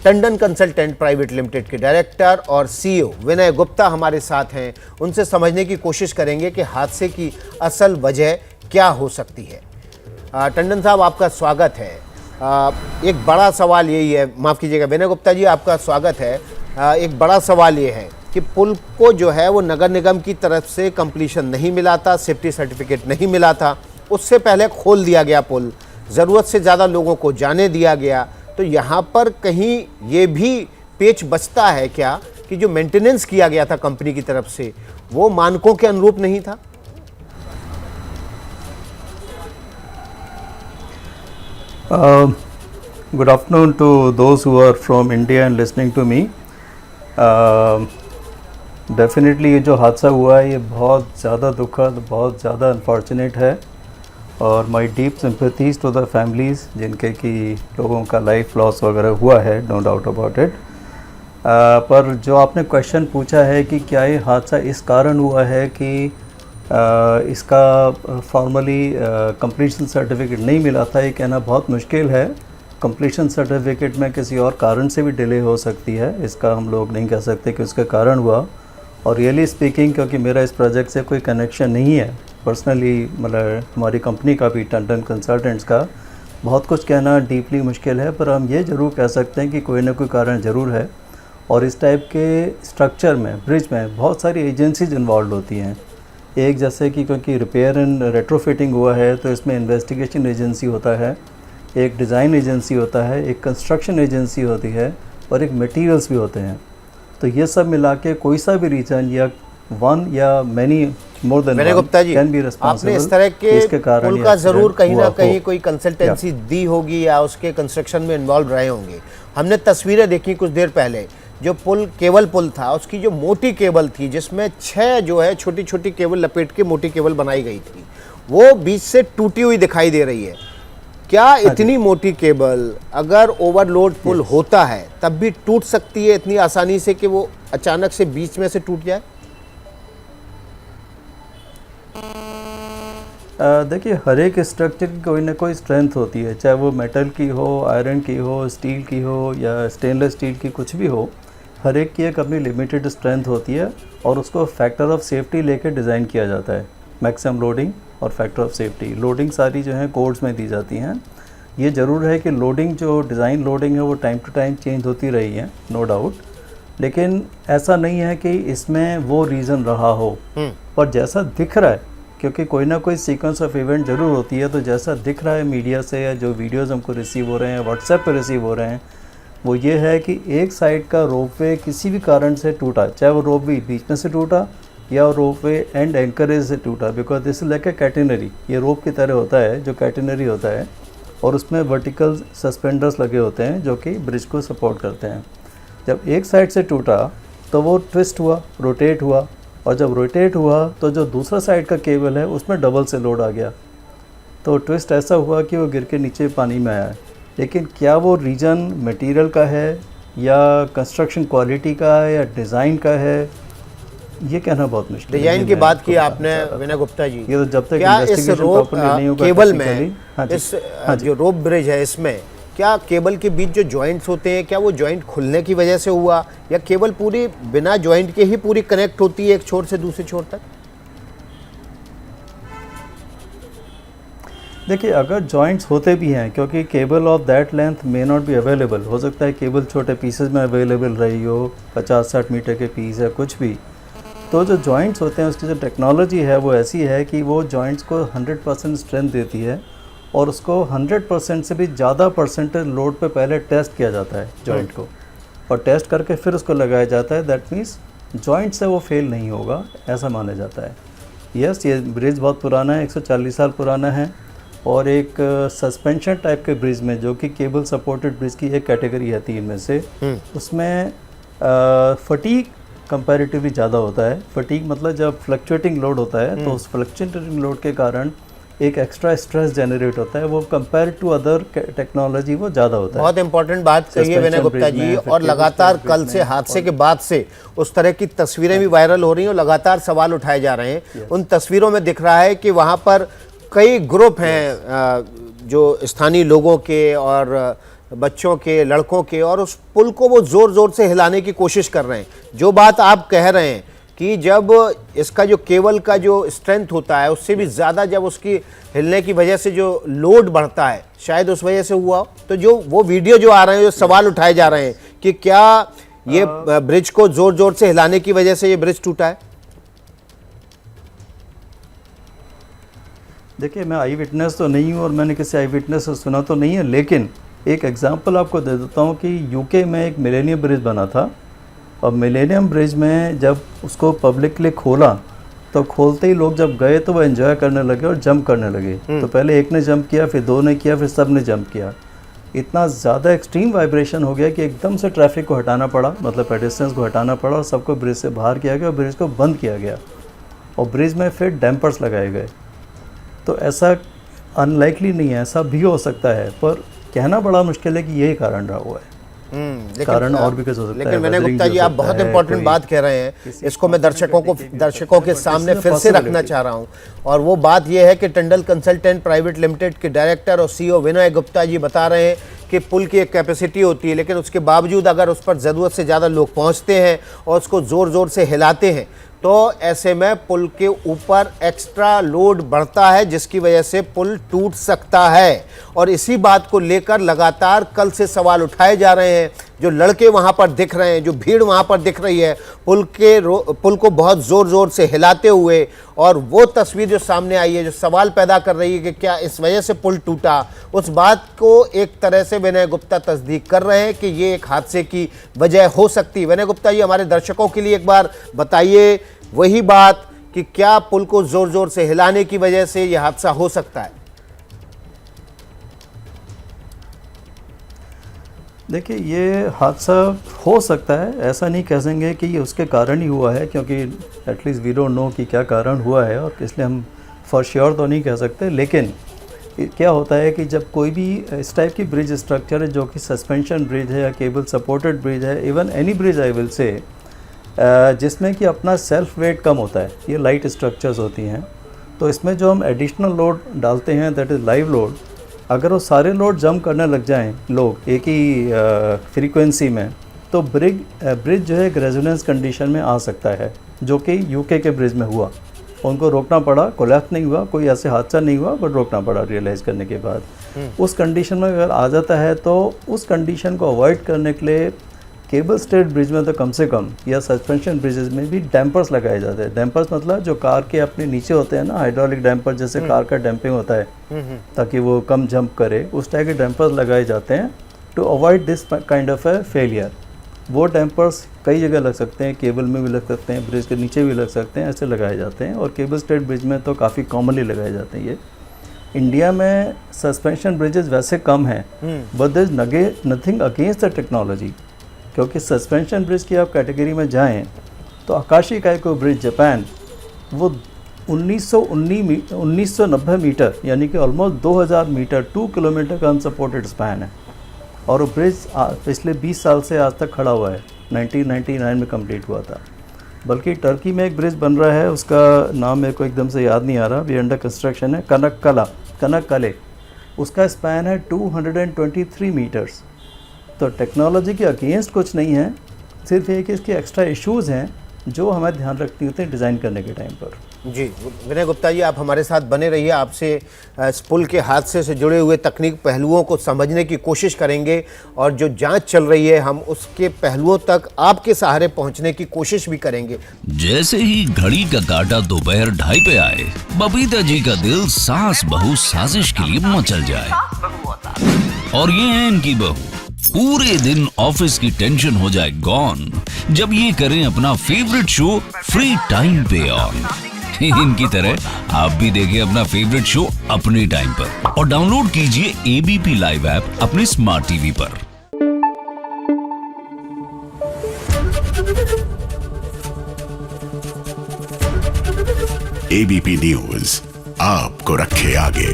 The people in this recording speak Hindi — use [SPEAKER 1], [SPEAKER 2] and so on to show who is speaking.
[SPEAKER 1] टंडन कंसल्टेंट प्राइवेट लिमिटेड के डायरेक्टर और सीईओ विनय गुप्ता हमारे साथ हैं। उनसे समझने की कोशिश करेंगे कि हादसे की असल वजह क्या हो सकती है। टंडन साहब, आपका स्वागत है। एक बड़ा सवाल यही है, माफ़ कीजिएगा विनय गुप्ता जी, आपका स्वागत है। एक बड़ा सवाल ये है कि पुल को जो है वो नगर निगम की तरफ से कंप्लीशन नहीं मिला था, सेफ्टी सर्टिफिकेट नहीं मिला था, उससे पहले खोल दिया गया पुल, ज़रूरत से ज़्यादा लोगों को जाने दिया गया। तो यहाँ पर कहीं ये भी पेच बचता है क्या कि जो मेंटेनेंस किया गया था कंपनी की तरफ से वो मानकों के अनुरूप नहीं था?
[SPEAKER 2] Good afternoon to those who are from India and listening to me. Definitely ये जो हादसा हुआ है ये बहुत ज़्यादा दुखद, बहुत ज़्यादा अनफॉर्चुनेट है और माई deep sympathies to the families जिनके कि लोगों का लाइफ लॉस वगैरह हुआ है, नो डाउट अबाउट इट। पर जो आपने क्वेश्चन पूछा है कि क्या ये हादसा इस कारण हुआ है कि इसका फॉर्मली कंप्लीशन सर्टिफिकेट नहीं मिला था, ये कहना बहुत मुश्किल है। कंप्लीशन सर्टिफिकेट में किसी और कारण से भी डिले हो सकती है, इसका हम लोग नहीं कह सकते कि उसका कारण हुआ। और रियली स्पीकिंग, क्योंकि मेरा इस प्रोजेक्ट से कोई कनेक्शन नहीं है पर्सनली, मतलब हमारी कंपनी का भी, टंडन कंसल्टेंट्स का, बहुत कुछ कहना डीपली मुश्किल है। पर हम ये ज़रूर कह सकते हैं कि कोई ना कोई कारण ज़रूर है। और इस टाइप के स्ट्रक्चर में, ब्रिज में बहुत सारी एजेंसीज इन्वॉल्व होती हैं। एक जैसे कि क्योंकि रिपेयर एंड रेट्रोफिटिंग हुआ है तो इसमें इन्वेस्टिगेशन एजेंसी होता है, एक डिज़ाइन एजेंसी होता है, एक कंस्ट्रक्शन एजेंसी होती है और एक मटेरियल्स भी होते हैं। तो ये सब मिला के कोई सा भी रीजन या वन या मैनी मोर देन
[SPEAKER 1] विनय गुप्ता जी, आपने इस तरह के पुल का ज़रूर कहीं ना कहीं कोई कंसल्टेंसी दी होगी या उसके कंस्ट्रक्शन में इन्वॉल्व रहे होंगे। हमने तस्वीरें देखी कुछ देर पहले, जो पुल केबल पुल था उसकी जो मोटी केबल थी जिसमें 6 जो है छोटी छोटी केबल लपेट के मोटी केबल बनाई गई थी, वो बीच से टूटी हुई दिखाई दे रही है। क्या इतनी मोटी केबल अगर ओवरलोड पुल होता है तब भी टूट सकती है इतनी आसानी से कि वो अचानक से बीच में से टूट जाए?
[SPEAKER 2] देखिए, हर एक स्ट्रक्चर की कोई ना कोई स्ट्रेंथ होती है, चाहे वो मेटल की हो, आयरन की हो, स्टील की हो या स्टेनलेस स्टील की, कुछ भी हो। हर एक की एक अपनी लिमिटेड स्ट्रेंथ होती है और उसको फैक्टर ऑफ सेफ्टी लेकर डिज़ाइन किया जाता है। मैक्सिमम लोडिंग और फैक्टर ऑफ सेफ्टी, लोडिंग सारी जो है कोड्स में दी जाती हैं। ये ज़रूर है कि लोडिंग, जो डिज़ाइन लोडिंग है वो टाइम टू टाइम चेंज होती रही है, नो डाउट। लेकिन ऐसा नहीं है कि इसमें वो रीज़न रहा हो। पर जैसा दिख रहा है, क्योंकि कोई ना कोई सीक्वेंस ऑफ इवेंट ज़रूर होती है, तो जैसा दिख रहा है मीडिया से या जो वीडियोज़ हमको रिसीव हो रहे हैं, व्हाट्सएप पर रिसीव हो रहे हैं, वो ये है कि एक साइड का रोपवे किसी भी कारण से टूटा, चाहे वो रोपवे बीच में से टूटा या रोपवे एंड एंकरेज से टूटा। Because this is like a catenary, ये रोप की तरह होता है जो कैटेनरी होता है और उसमें वर्टिकल सस्पेंडर्स लगे होते हैं जो कि ब्रिज को सपोर्ट करते हैं। जब एक साइड से टूटा तो वो ट्विस्ट हुआ, रोटेट हुआ, और जब रोटेट हुआ तो जो दूसरा साइड का केबल है उसमें डबल से लोड आ गया। तो ट्विस्ट ऐसा हुआ कि वो गिर के नीचे पानी में आया। लेकिन क्या वो रीजन मटेरियल का है या कंस्ट्रक्शन क्वालिटी का है या डिज़ाइन का है, ये कहना बहुत मुश्किल है।
[SPEAKER 1] डिजाइन की बात की आपने विनय गुप्ता जी,
[SPEAKER 2] ये तो जब तक
[SPEAKER 1] क्या इस रोप केबल में, इस जो रोप ब्रिज है इसमें क्या केबल के बीच जो जॉइंट्स होते हैं, क्या वो जॉइंट खुलने की वजह से हुआ या केबल पूरी बिना जॉइंट के ही पूरी कनेक्ट होती है एक छोर से दूसरे छोर तक?
[SPEAKER 2] देखिए, अगर जॉइंट्स होते भी हैं, क्योंकि cable of that length may not be available, हो सकता है केबल छोटे पीसेज में अवेलेबल रही हो, 50-60 मीटर के पीस है कुछ भी, तो जो जॉइंट्स होते हैं उसकी जो टेक्नोलॉजी है वो ऐसी है कि वो जॉइंट्स को 100% स्ट्रेंथ देती है और उसको 100% से भी ज़्यादा परसेंटेज लोड पे पहले टेस्ट किया जाता है जॉइंट को, और टेस्ट करके फिर उसको लगाया जाता है। दैट मीन्स जॉइंट से वो फेल नहीं होगा, ऐसा माना जाता है। यस, ये ब्रिज बहुत पुराना है, 140 साल पुराना है और एक सस्पेंशन टाइप के ब्रिज में, जो कि केबल सपोर्टेड ब्रिज की एक कैटेगरी है 3 में से, उसमें फटीग कंपैरेटिवली ज़्यादा होता है। फटीग मतलब जब फ्लक्चुएटिंग लोड होता है तो उस फ्लक्चुएटिंग लोड के कारण एक एक्स्ट्रा स्ट्रेस जनरेट होता है, वो कंपेयर टू अदर टेक्नोलॉजी वो ज़्यादा होता है।
[SPEAKER 1] बहुत इंपॉर्टेंट बात कही है विनय गुप्ता जी, और लगातार कल से हादसे के बाद से उस तरह की तस्वीरें भी वायरल हो रही हैं और लगातार सवाल उठाए जा रहे हैं। उन तस्वीरों में दिख रहा है कि वहाँ पर कई ग्रुप हैं जो स्थानीय लोगों के और बच्चों के, लड़कों के, और उस पुल को वो ज़ोर ज़ोर से हिलाने की कोशिश कर रहे हैं। जो बात आप कह रहे हैं कि जब इसका जो केबल का जो स्ट्रेंथ होता है उससे भी ज़्यादा जब उसकी हिलने की वजह से जो लोड बढ़ता है, शायद उस वजह से हुआ हो। तो जो वो वीडियो जो आ रहे हैं, जो सवाल उठाए जा रहे हैं कि क्या ये ब्रिज को ज़ोर ज़ोर से हिलाने की वजह से ये ब्रिज टूटा है?
[SPEAKER 2] देखिए, मैं आई विटनेस तो नहीं हूँ और मैंने किसी आई विटनेस से सुना तो नहीं है, लेकिन एक एग्जांपल आपको दे देता हूँ कि यूके में एक मिलेनियम ब्रिज बना था, और मिलेनियम ब्रिज में जब उसको पब्लिकली खोला तो खोलते ही लोग जब गए तो वो एंजॉय करने लगे और जंप करने लगे। तो पहले एक ने जंप किया, फिर दो ने किया, फिर सब ने जंप किया। इतना ज़्यादा एक्सट्रीम वाइब्रेशन हो गया कि एकदम से ट्रैफिक को हटाना पड़ा, मतलब पेडेस्ट्रियंस को हटाना पड़ा, और सबको ब्रिज से बाहर किया गया और ब्रिज को बंद किया गया, और ब्रिज में फिर डैम्पर्स लगाए गए। तो ऐसा अनलाइकली नहीं है, ऐसा भी हो सकता है, पर कहना बड़ा मुश्किल है कि यही कारण रहा हुआ है। कारण और भी कुछ हो सकता है।
[SPEAKER 1] लेकिन विनय गुप्ता जी, आप बहुत इंपॉर्टेंट बात कह रहे हैं, इसको मैं दर्शकों के सामने फिर से रखना चाह रहा हूं। और वो बात यह है कि टंडन कंसल्टेंट प्राइवेट लिमिटेड के डायरेक्टर और सीईओ विनय गुप्ता जी बता रहे हैं कि पुल की एक कैपेसिटी होती है, लेकिन उसके बावजूद अगर उस पर ज़रूरत से ज़्यादा लोग पहुंचते हैं और उसको ज़ोर ज़ोर से हिलाते हैं तो ऐसे में पुल के ऊपर एक्स्ट्रा लोड बढ़ता है, जिसकी वजह से पुल टूट सकता है। और इसी बात को लेकर लगातार कल से सवाल उठाए जा रहे हैं। जो लड़के वहां पर दिख रहे हैं, जो भीड़ वहां पर दिख रही है पुल को बहुत ज़ोर ज़ोर से हिलाते हुए, और वो तस्वीर जो सामने आई है जो सवाल पैदा कर रही है कि क्या इस वजह से पुल टूटा, उस बात को एक तरह से विनय गुप्ता तस्दीक कर रहे हैं कि ये एक हादसे की वजह हो सकती है। विनय गुप्ता जी, हमारे दर्शकों के लिए एक बार बताइए वही बात कि क्या पुल को ज़ोर ज़ोर से हिलाने की वजह से यह हादसा हो सकता है?
[SPEAKER 2] देखिए, ये हादसा हो सकता है, ऐसा नहीं कह सकेंगे कि ये उसके कारण ही हुआ है, क्योंकि एटलीस्ट वी डोंट नो कि क्या कारण हुआ है, और इसलिए हम फॉर श्योर तो नहीं कह सकते। लेकिन क्या होता है कि जब कोई भी इस टाइप की ब्रिज स्ट्रक्चर है जो कि सस्पेंशन ब्रिज है या केबल सपोर्टेड ब्रिज है, even any bridge I will say, जिसमें कि अपना सेल्फ वेट कम होता है, ये लाइट स्ट्रक्चर्स होती हैं, तो इसमें जो हम एडिशनल लोड डालते हैं, दैट इज़ लाइव लोड, अगर वो सारे लोड जंप करने लग जाएं लोग एक ही फ्रीक्वेंसी में, तो ब्रिज जो है एक रेजोनेंस कंडीशन में आ सकता है, जो कि यूके के ब्रिज में हुआ। उनको रोकना पड़ा, कोलैप्स नहीं हुआ, कोई ऐसे हादसा नहीं हुआ, बट रोकना पड़ा रियलाइज़ करने के बाद। उस कंडीशन में अगर आ जाता है तो उस कंडीशन को अवॉइड करने के लिए केबल स्टेड ब्रिज में तो कम से कम, या सस्पेंशन ब्रिजेस में भी डैम्पर्स लगाए जाते हैं। डैम्पर्स मतलब जो कार के अपने नीचे होते हैं ना, हाइड्रोलिक डैम्पर, जैसे कार का डैम्पिंग होता है ताकि वो कम जंप करे, उस टाइप के डैम्पर्स लगाए जाते हैं to avoid this kind of a failure. वो डैम्पर्स कई जगह लग सकते हैं, केबल में भी लग सकते हैं, ब्रिज के नीचे भी लग सकते हैं, ऐसे लगाए जाते हैं, और केबल स्टेड ब्रिज में तो काफ़ी कॉमनली लगाए जाते हैं। ये इंडिया में सस्पेंशन ब्रिजेस वैसे कम हैं, but there is nothing against the technology, क्योंकि सस्पेंशन ब्रिज की आप कैटेगरी में जाएं तो आकाशी काइको ब्रिज जापान, वो 1990 मीटर, यानी कि ऑलमोस्ट 2000 मीटर, 2 किलोमीटर का अनसपोर्टेड स्पैन है, और वो ब्रिज पिछले 20 साल से आज तक खड़ा हुआ है। 1999 में कंप्लीट हुआ था। बल्कि टर्की में एक ब्रिज बन रहा है, उसका नाम मेरे को एकदम से याद नहीं आ रहा, अभी अंडर कंस्ट्रक्शन है, कनक्कले, उसका स्पैन है 223 मीटर्स। तो टेक्नोलॉजी के अगेंस्ट कुछ नहीं है, सिर्फ ये कि इसके एक्स्ट्रा इश्यूज़ हैं जो हमें ध्यान रखनी होते हैं डिज़ाइन करने के टाइम पर।
[SPEAKER 1] जी विनय गुप्ता जी, आप हमारे साथ बने रहिए। आपसे इस पुल के हादसे से जुड़े हुए तकनीक पहलुओं को समझने की कोशिश करेंगे, और जो जांच चल रही है हम उसके पहलुओं तक आपके सहारे पहुंचने की कोशिश भी करेंगे।
[SPEAKER 3] जैसे ही घड़ी का काटा दोपहर 2:30 पे आए, बबीता जी का दिल सास बहू साजिश के लिए मचल जाए। और ये है इनकी बहू, पूरे दिन ऑफिस की टेंशन हो जाए गॉन जब ये करें अपना फेवरेट शो फ्री टाइम पे ऑन। इनकी तरह आप भी देखिए अपना फेवरेट शो अपने टाइम पर, और डाउनलोड कीजिए एबीपी लाइव ऐप अपने स्मार्ट टीवी पर।
[SPEAKER 4] एबीपी न्यूज आपको रखे आगे।